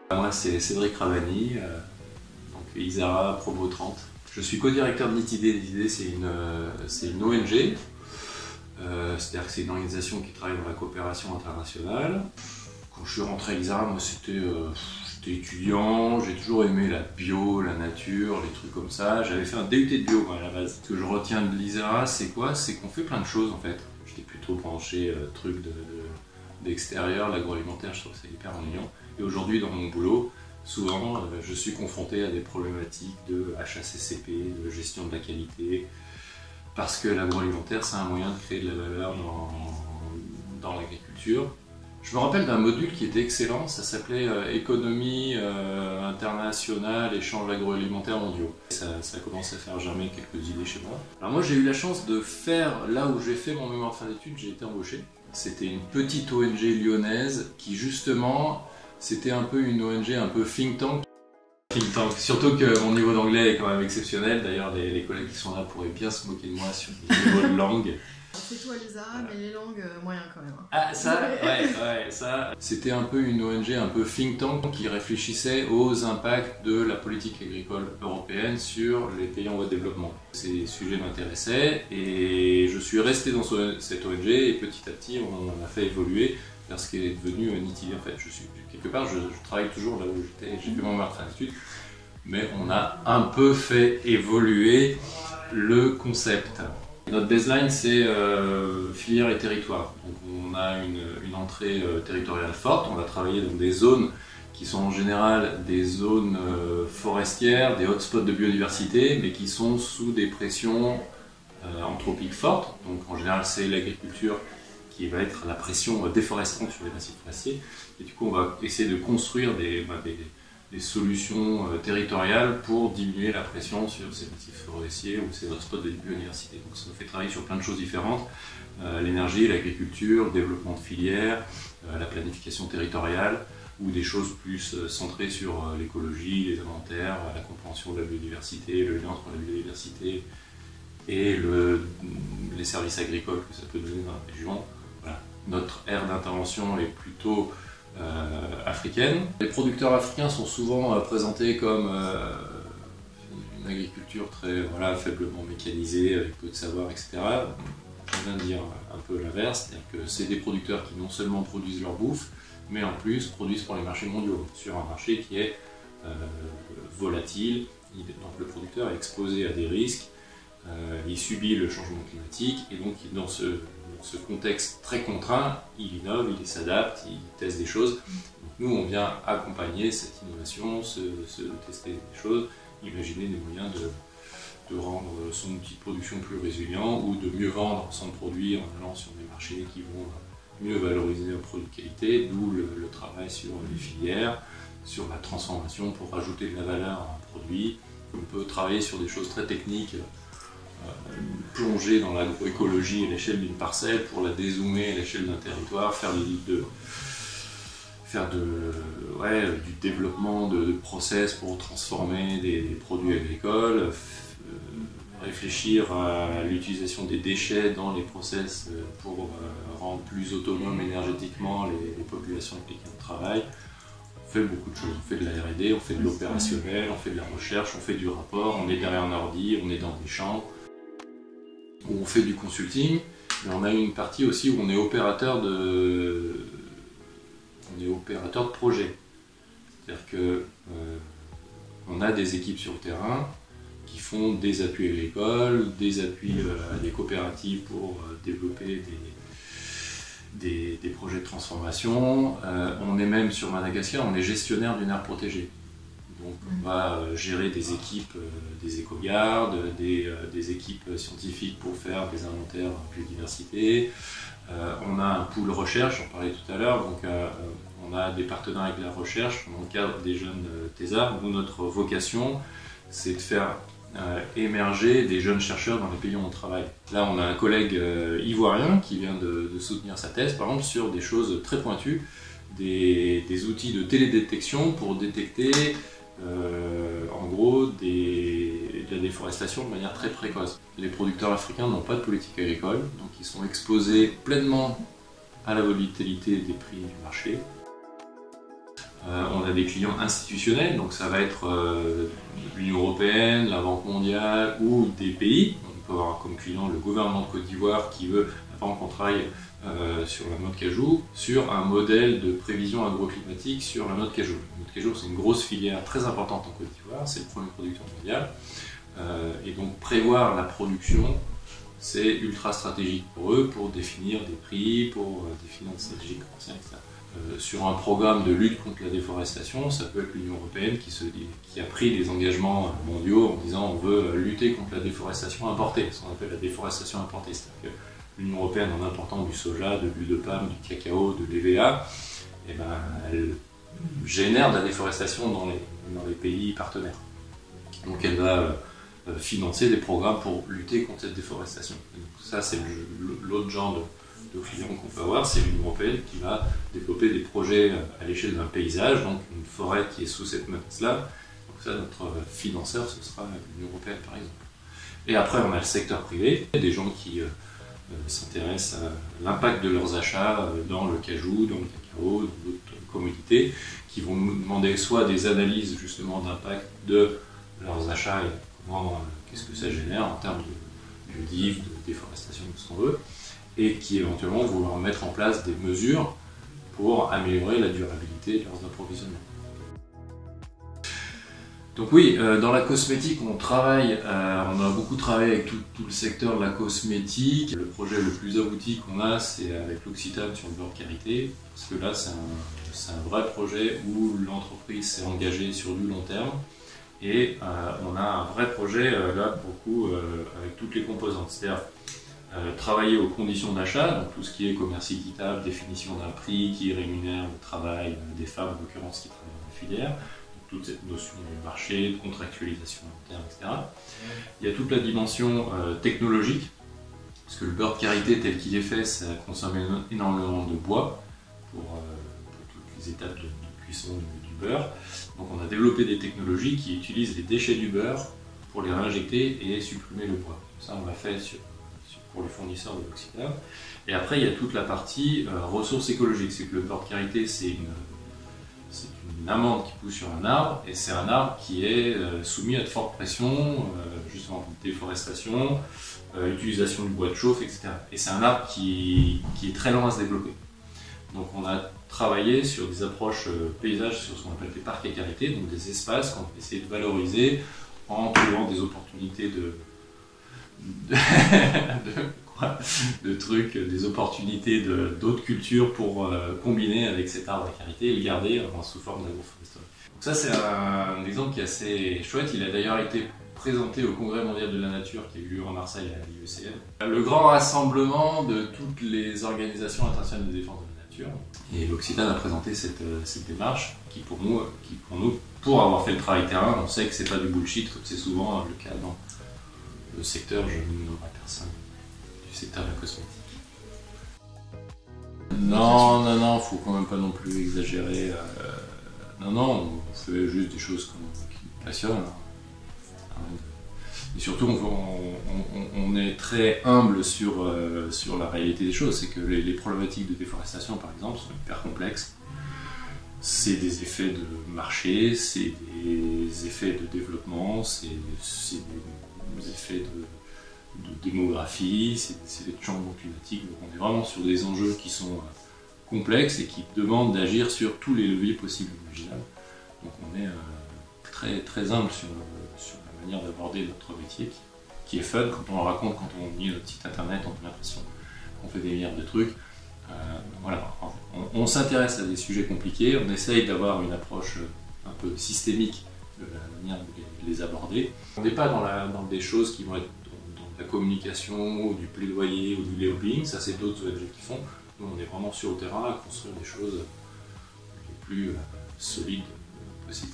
Moi, c'est Cédric Ravani, donc Isara Promo 30. Je suis co-directeur de Nitidé. Nitidé, c'est une ONG, c'est-à-dire que c'est une organisation qui travaille dans la coopération internationale. Quand je suis rentré à Isara, moi, j'étais étudiant, j'ai toujours aimé la bio, la nature, les trucs comme ça. J'avais fait un DUT de bio moi, à la base. Ce que je retiens de l'Isara, c'est quoi? C'est qu'on fait plein de choses en fait. J'étais plutôt branché trucs d'extérieur, l'agroalimentaire, je trouve ça hyper ennuyant. Et aujourd'hui, dans mon boulot, souvent, je suis confronté à des problématiques de HACCP, de gestion de la qualité, parce que l'agroalimentaire, c'est un moyen de créer de la valeur dans l'agriculture. Je me rappelle d'un module qui était excellent, ça s'appelait Économie internationale, échanges agroalimentaires mondiaux. Ça commence à faire germer quelques idées chez moi. Alors moi j'ai eu la chance de faire, là où j'ai fait mon mémoire de fin d'études, j'ai été embauché. C'était une petite ONG lyonnaise qui justement, c'était un peu une ONG un peu think tank. Surtout que mon niveau d'anglais est quand même exceptionnel, d'ailleurs les collègues qui sont là pourraient bien se moquer de moi sur le niveau de langue. C'est toi l'Isara, mais les langues, moyen quand même. Ah ça, ouais, ça. C'était un peu une ONG un peu think tank qui réfléchissait aux impacts de la politique agricole européenne sur les pays en voie de développement. Ces sujets m'intéressaient et je suis resté dans cette ONG et petit à petit on a fait évoluer vers ce qui est devenu Nitidé en fait. Quelque part, je travaille toujours là où j'étais, j'ai fait mon mémoire de fin d'études, mais on a un peu fait évoluer le concept. Notre baseline, c'est filière et territoire. Donc, on a une entrée territoriale forte. On va travailler dans des zones qui sont en général des zones forestières, des hotspots de biodiversité, mais qui sont sous des pressions anthropiques fortes. Donc, en général, c'est l'agriculture qui va être la pression déforestante sur les massifs forestiers. Et du coup, on va essayer de construire des solutions territoriales pour diminuer la pression sur ces massifs forestiers ou ces hotspots de biodiversité. Donc ça nous fait travailler sur plein de choses différentes, l'énergie, l'agriculture, le développement de filières, la planification territoriale ou des choses plus centrées sur l'écologie, les inventaires, la compréhension de la biodiversité, le lien entre la biodiversité et les services agricoles que ça peut donner dans la région. Voilà. Notre aire d'intervention est plutôt africaine. Les producteurs africains sont souvent présentés comme une agriculture très faiblement mécanisée, avec peu de savoir, etc. On vient de dire un peu l'inverse, c'est-à-dire que c'est des producteurs qui non seulement produisent leur bouffe, mais en plus produisent pour les marchés mondiaux, sur un marché qui est volatile. Donc le producteur est exposé à des risques, il subit le changement climatique, et donc dans ce contexte très contraint, il innove, il s'adapte, il teste des choses. Donc nous, on vient accompagner cette innovation, tester des choses, imaginer des moyens de rendre son outil de production plus résilient ou de mieux vendre son produit en allant sur des marchés qui vont mieux valoriser un produit de qualité, d'où le travail sur les filières, sur la transformation pour rajouter de la valeur à un produit. On peut travailler sur des choses très techniques, plonger dans l'agroécologie à l'échelle d'une parcelle pour la dézoomer à l'échelle d'un territoire, faire du développement de process pour transformer des produits agricoles, réfléchir à l'utilisation des déchets dans les process pour rendre plus autonomes énergétiquement les populations avec lesquelles on travaille. On fait beaucoup de choses, on fait de la R&D, on fait de l'opérationnel, on fait de la recherche, on fait du rapport, on est derrière un ordi, on est dans des champs, où on fait du consulting, mais on a une partie aussi où on est opérateur de projet. C'est-à-dire que on a des équipes sur le terrain qui font des appuis agricoles, des appuis à des coopératives pour développer des projets de transformation. On est même sur Madagascar, on est gestionnaire d'une aire protégée. Donc on va gérer des équipes, des éco-gardes, des équipes scientifiques pour faire des inventaires biodiversité. On a un pool recherche, j'en parlais tout à l'heure, donc on a des partenaires avec la recherche dans le cadre des jeunes thésards, où notre vocation c'est de faire émerger des jeunes chercheurs dans les pays où on travaille. Là on a un collègue ivoirien qui vient de soutenir sa thèse par exemple sur des choses très pointues, des outils de télédétection pour détecter en gros de la déforestation de manière très précoce. Les producteurs africains n'ont pas de politique agricole, donc ils sont exposés pleinement à la volatilité des prix du marché. On a des clients institutionnels, donc ça va être l'Union européenne, la Banque mondiale ou des pays. On peut avoir comme client le gouvernement de Côte d'Ivoire qui veut, par exemple, qu'on travaille sur la noix de cajou, sur un modèle de prévision agroclimatique sur la noix de cajou. La noix de cajou, c'est une grosse filière très importante en Côte d'Ivoire, c'est le premier producteur mondial. Et donc prévoir la production, c'est ultra stratégique pour eux, pour définir des prix, pour définir des stratégies commerciales, etc. Sur un programme de lutte contre la déforestation, ça peut être l'Union européenne qui a pris des engagements mondiaux en disant on veut lutter contre la déforestation importée, ce qu'on appelle la déforestation importée. C'est-à-dire que l'Union européenne, en important du soja, de l'huile de palme, du cacao, de l'EVA, elle génère de la déforestation dans les pays partenaires. Donc elle va financer des programmes pour lutter contre cette déforestation. Et donc ça, c'est l'autre genre de clients qu'on peut avoir, c'est l'Union européenne qui va développer des projets à l'échelle d'un paysage, donc une forêt qui est sous cette menace-là. Donc ça, notre financeur, ce sera l'Union européenne, par exemple. Et après, on a le secteur privé, des gens qui s'intéressent à l'impact de leurs achats dans le cajou, dans le cacao, dans d'autres commodités, qui vont nous demander soit des analyses justement d'impact de leurs achats et qu'est-ce que ça génère en termes de biodive, de déforestation, de ce qu'on veut, et qui éventuellement vont vouloir mettre en place des mesures pour améliorer la durabilité de leurs approvisionnements. Donc oui, dans la cosmétique, on a beaucoup travaillé avec tout le secteur de la cosmétique. Le projet le plus abouti qu'on a, c'est avec l'Occitane sur le beurre karité, parce que là, c'est un vrai projet où l'entreprise s'est engagée sur du long terme. Et on a un vrai projet, là, pour le coup, avec toutes les composantes. C'est-à-dire travailler aux conditions d'achat, donc tout ce qui est commerce équitable, définition d'un prix qui rémunère le travail des femmes, en l'occurrence, qui travaillent dans la filière, donc toute cette notion de marché, de contractualisation interne, etc. Il y a toute la dimension technologique, parce que le beurre de karité tel qu'il est fait, ça consomme énormément de bois pour toutes les étapes de cuisson du beurre. Donc on a développé des technologies qui utilisent les déchets du beurre pour les réinjecter et supprimer le bois. Ça, on l'a fait pour les fournisseurs de l'Occitane. Et après, il y a toute la partie ressources écologiques. C'est que le beurre de karité, c'est une amande qui pousse sur un arbre, et c'est un arbre qui est soumis à de fortes pressions, justement déforestation, utilisation du bois de chauffe, etc. Et c'est un arbre qui est très lent à se développer. Donc on a travaillé sur des approches paysages, sur ce qu'on appelle des parcs à karité, donc des espaces qu'on peut essayer de valoriser en trouvant des opportunités des opportunités d'autres cultures pour combiner avec cet arbre à karité et le garder sous forme d'agroforesterie. Donc ça, c'est un exemple qui est assez chouette. Il a d'ailleurs été présenté au Congrès mondial de la nature qui a eu lieu à Marseille à l'IECN. Le grand rassemblement de toutes les organisations internationales de défense de la nature. Et l'Occitane a présenté cette démarche qui pour nous, pour avoir fait le travail terrain, on sait que c'est pas du bullshit comme c'est souvent le cas dans le secteur, je ne nommerai personne, du secteur de la cosmétique. Non, faut quand même pas non plus exagérer. Non, on fait juste des choses qui nous passionnent. Et surtout, on est très humble sur la réalité des choses. C'est que les problématiques de déforestation, par exemple, sont hyper complexes. C'est des effets de marché, c'est des effets de développement, c'est des effets de démographie, c'est des changements climatiques. Donc on est vraiment sur des enjeux qui sont complexes et qui demandent d'agir sur tous les leviers possibles et imaginables. Donc on est très, très humble sur la manière d'aborder notre métier, qui est fun. Quand on le raconte, quand on lit notre site internet, on a l'impression qu'on fait des milliards de trucs. Voilà. On s'intéresse à des sujets compliqués, on essaye d'avoir une approche un peu systémique de la manière de les aborder. On n'est pas dans des choses qui vont être dans la communication, ou du plaidoyer, ou du lobbying, ça c'est d'autres ONG qui font. Nous on est vraiment sur le terrain à construire des choses les plus solides possibles.